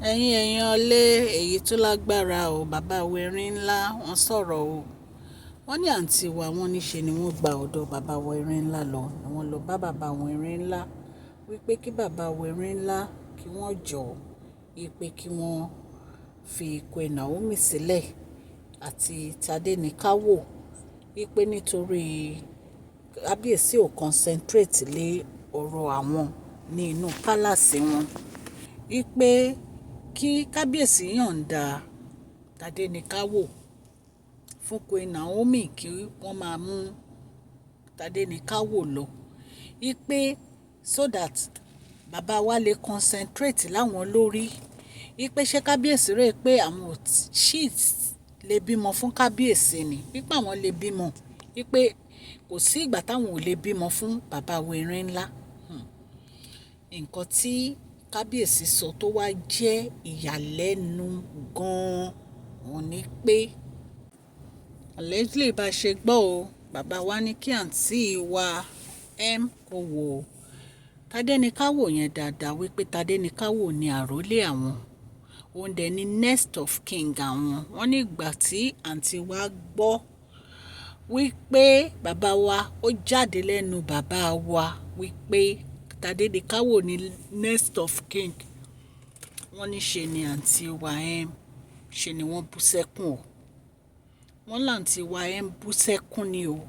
ẹ̀yin èèyàn lé èyí tó lágbára o bàbá wẹ̀rin ńlá wọ́n sọ̀rọ̀ o wọ́n ní àǹtí wa wọ́n níṣe ni wọ́n gba ọ̀dọ̀ bàbá wẹ̀rin ńlá lọ ni wọ́n lọ bá bàbá wẹ̀rin ńlá wípé kí bàbá wẹ̀rin ńlá kí wọ́n jọ̀ọ́ wípé kí wọ́n fi Queen Naomi sílẹ̀ àti Tadenikawo wípé nítorí kábíyèsí ò concentrate lé ọ̀rọ̀ àwọn ní inú pálàsì wọn wípé kí kábíyèsí yọ̀ǹda Tadenikawo fún Queen Naomi kí wọ́n máa mú Tadenikawo lọ wípé so that bàbá wa lè concentrate láwọn lórí wípé ṣé kábíyèsí rẹ̀ pé àwọn ò ṣì lè bímọ fún kábíyèsí ni wípé àwọn lè bímọ wípé kò sí ìgbà táwọn ò lè bímọ fún bàbá wẹ̀rin ńlá nǹkan tí kábíyèsí sọ tó wá jẹ́ ìyàlẹ́nu gan-an òun ni pé allegedly bá ṣe gbọ́ o bàbá wa ní kí àǹtí wa kò wò ó Tadenikawo yẹn dáadáa wípé Tadenikawo ní àrólé àwọn òun dẹ̀ ní next of king àwọn wọ́n ní ìgbà tí àǹtí wa gbọ́ wípé bàbá wa ó jáde lẹ́nu bàbá wa wípé Tadenikawo ní next of king wọ́n ní ṣe ni àǹtí wa ṣe ni wọ́n bú sẹ́kún o wọ́n láǹtí wa bú sẹ́kún ni o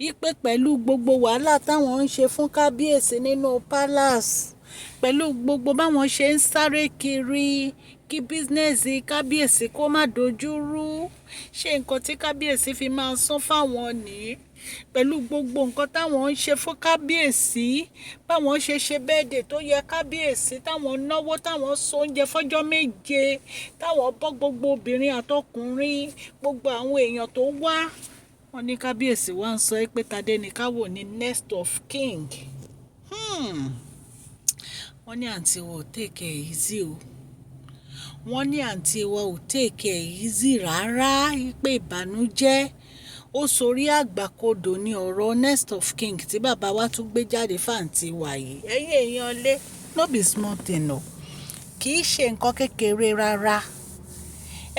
ipe pẹ̀lú gbogbo wàhálà táwọn ń ṣe fún kábíyèsí nínú palace pẹ̀lú gbogbo báwọn ṣe ń sáré kiri kí bísínẹ́sì kábíyèsí kó má dojú rú ṣé nǹkan tí kábíyèsí fi máa san fáwọn ní pẹ̀lú gbogbo nǹkan táwọn ń ṣe fún kábíyèsí báwọn ṣe bẹ́ẹ̀dẹ̀ tó yẹ kábíyèsí táwọn náwó táwọn so oúnjẹ fọ́jọ́ méje táwọn bọ́ gbogbo obìnrin àtọkùnrin gbogbo àwọn èèyàn tó wá wọ́n ní kábíyèsí wá ń sọ pé Tadenikawo ní next of king wọ́n ní àǹtí wa ò take it easy o wọ́n ní àǹtí wa ò take it easy rárá pé ìbànújẹ́ ó sorí àgbàkodò ní ọ̀rọ̀ next of king tí bàbá wa tún gbé jáde fáǹtì wa yìí ẹ̀yin èèyàn lé no be small thing o kì í ṣe nǹkan kékeré rárá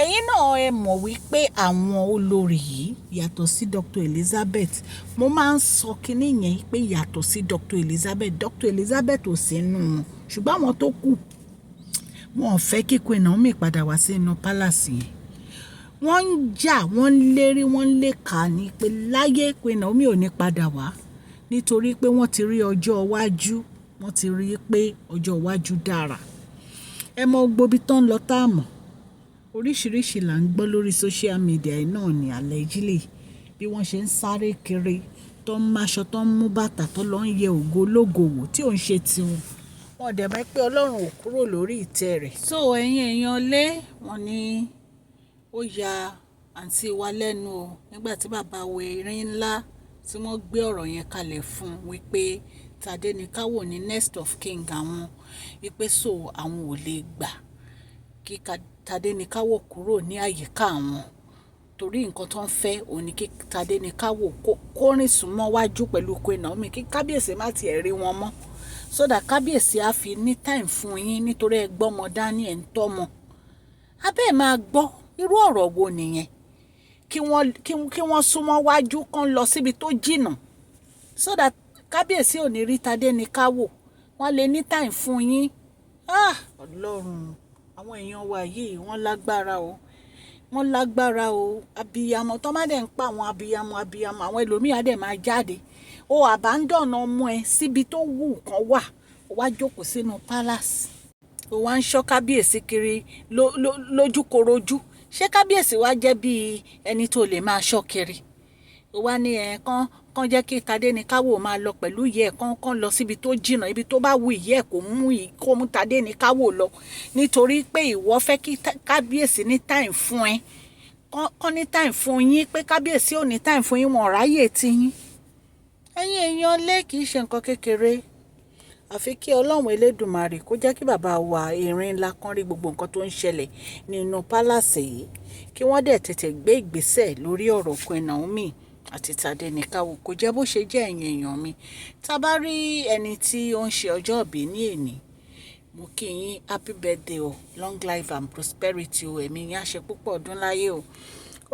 ẹ̀yin náà ẹ mọ̀ wípé àwọn olórí yìí yàtọ̀ sí Dr. Elizabeth mo máa ń sọ kinní yẹn pé yàtọ̀ sí Dr. Elizabeth ò sí nínú wọn ṣùgbọ́n àwọn tó kù wọn ò fẹ́ kí Queen Naomi padà wá sí inú palace yẹn wọ́n ń jà wọ́n ń lérí wọ́n ń léka ní pé láyé Queen Naomi ò ní padà wá nítorí pé wọ́n ti rí ọjọ́ iwájú wọ́n ti rí pé ọjọ́ iwájú dára ẹ mọ gbóbi tán lọ tá a mọ̀ oríṣiríṣi là ń gbọ́ lórí social media náà ní allegedly bí wọ́n ṣe ń sáré kiri tó ń máṣọ tó ń mú bàtà tó lọ ń yẹ ògo ológo wò tí ò ń ṣe tiwọn wọn dẹ̀ mọ̀ pé Ọlọ́run ò kúrò lórí ìtẹ́ rẹ̀ so ẹ̀yin èèyàn lé wọn ní ó ya àǹtí wa lẹ́nu o nígbà tí bàbá wẹ̀rin ńlá tí wọ́n gbé ọ̀rọ̀ yẹn kalẹ̀ fún wípé Tadenikawo ní next of king àwọn wípé so àwọn ò lè gbà kí Tadenikawo kúrò ní àyíká àwọn torí nǹkan tó ń fẹ́ òní kí Tadenikawo kó rìn súnmọ́ wájú pẹ̀lú Queen Naomi kí kábíyèsí má tiẹ̀ rí wọn mọ́ so that kábíyèsí á fi ní time fún yín nítorí ẹ gbọ́mọ dání ẹ̀ ń tọ́mọ abẹ́ ẹ̀ máa gbọ́ irú ọ̀rọ̀ wo nìyẹn kí wọ́n súnmọ́ wájú kan lọ síbi tó jìnnà so that kábíyèsí ò ní rí Tadenikawo wọ́n lè ní time fún yín Ọlọ́run àwọn èèyàn wa yìí wọ́n lágbára o abiyamọ tó má dẹ̀ ń pa àwọn abiyamọ àwọn ẹlòmíà dẹ̀ máa jáde o abandon ọmọ ẹ síbi tó wù kán wà ó wá jókòó sínú palace ó wá ń ṣọ́ kábíyèsí kiri lójúkorojú ṣé kábíyèsí wá jẹ́ bí ẹni tó lè máa ṣọ́ kiri ó wá ní kán jẹ́ kí Tadenikawo máa lọ pẹ̀lú ìyẹ́ ẹ̀ kán lọ síbi tó jìnnà ibi tó bá wù ìyẹ́ ẹ̀ kó mú Tadenikawo lọ nítorí pé ìwọ fẹ́ kí kábíyèsí ní time fún ẹ kán ní time fún yín pé kábíyèsí ò ní time fún yín wọn ráyè tí yín ẹ̀yin èèyàn lé kì í ṣe nǹkan kékeré àfi kí Ọlọ́run Elédùmarè kó jẹ́ kí bàbá wa Erin ńlá kan rí gbogbo nǹkan tó ń ṣẹlẹ̀ nínú pálàsì yìí kí wọ́n dẹ̀ tètè gbé ìgbésẹ̀ lórí ọ̀rọ̀ Queen Naomi àti Tadenikawo kò jẹ́ bó ṣe jẹ́ ẹ̀yin èèyàn mi tá a bá rí ẹni tí ó ń ṣe ọjọ́ ìbí ní èní mo kí yín happy birthday o, long life and prosperity o, ẹ̀mí yín á ṣe púpọ̀ ọdún láyé o.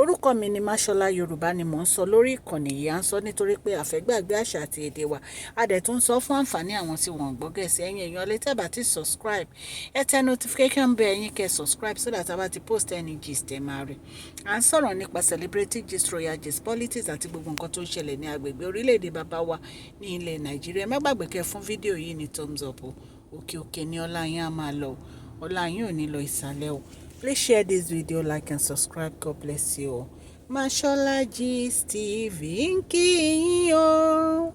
Orúkọ mi ni Máṣọ́lá, Yorùbá ni mò ń sọ lórí ìkànnì yìí. À ń sọ nítorí pé àfẹ́gbàgbé àṣà àti èdè wa. A dẹ̀ tún sọ fún àǹfààní àwọn tí wọ́n gbọ́ Gẹ̀ẹ́sì. Ẹ̀yin èèyàn lè tẹ́ bá ti subscribe, ẹ tẹ notification bell yín kẹ́ subscribe so that a bá ti post any gist ẹ máa rí. À ń sọ̀rọ̀ nípa celebrity gist, royal gist, politics àti gbogbo nǹkan tó ń ṣẹlẹ̀ ní agbègbè orílẹ̀-èdè bàbá wa ní ilẹ̀ Nàìjíríà. Má gbàgbé kẹ́ fún fídíò yìí ní thumbs up o. Òkè òkè ni ọlá yín á máa lọ. Ọlá yín ò ní lọ ìsàlẹ̀ o. Please share this video, like and subscribe. God bless you all. Máṣọ́lá Gist TV ń kí yín o.